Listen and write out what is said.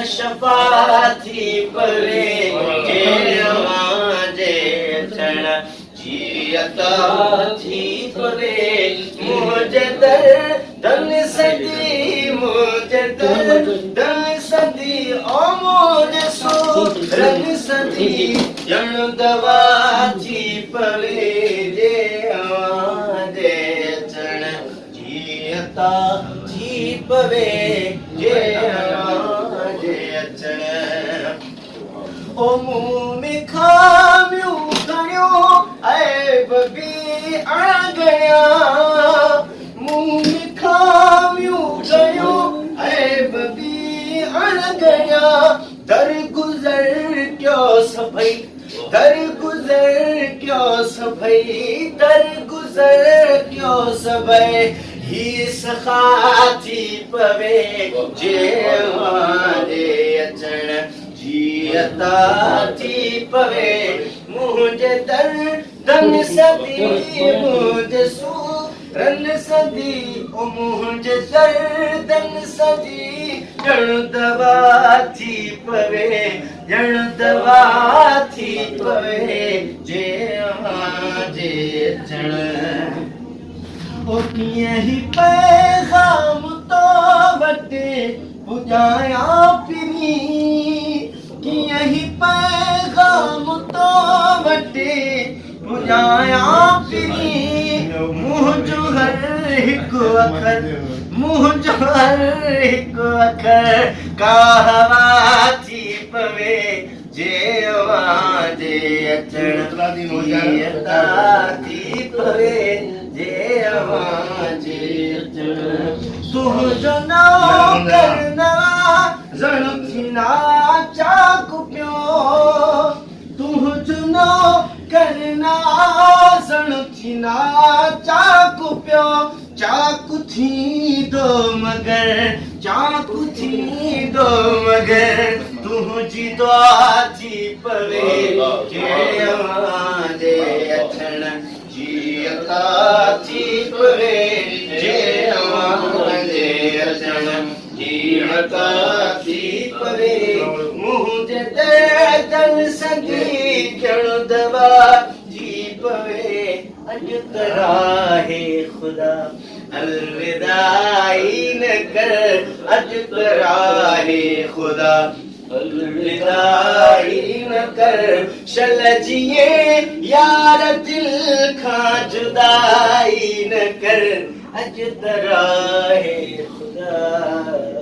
शफ़ाती पवे जे अचण जी अता थी पवे मुंहिंजे दर्दन सदी मुंहिंजे दर्दन सदी ओ मुंहिंजे सूरन सदी ॼण दवा थी पवे जे अचण जी अता थी पवे जे अचण ओ मुंहुं में खामियूं घणियूं ऐब बि अणगणिया मुंहुं में खामियूं घणियूं ऐब बि अणगणिया दरगुज़र कयो सभई दरगुज़र कयो सभई दरगुज़र कयो सभई ही सखा थी पवे जे अचण जी अता थी पवे मुंहिंजे दर्दन सदी मुंहिंजे सूरन सदी ओ मुंहिंजे दर्दन सदी ॼण दवा थी पवे ॼण दवा थी पवे जे अचण ओ कीअं ही पैगाम तो वटे पुॼायां पिनी कीअं ही पैगाम तो वटे पुॼायां पिनी मुंहिंजो हर हिकु अखर मुंहिंजो हर हिकु अखर कहवा थी पवे जे अचण जी अता थी पवे जे अचण तुंहिंजो नौकर नवाज़ण थींदा चाकू पियो तुंहिंजो नौकर नवाज़ण थींदा चाकू पियो चाकू थींदो मगर चाकू थींदो मगर तुंहिंजी दुआ थी पवे जे अचण जी अता थी पवे जे अचण जी अता थी पवे मुंहिंजे दर्दन सदी ॼण दवा थी पवे अॼु तराहे ख़ुदा अलविदाई न कर अॼु तराहे ख़ुदा अलविदाई न कर शल जिए यार दिल खां जुदाई न कर अॼु तराहे ख़ुदा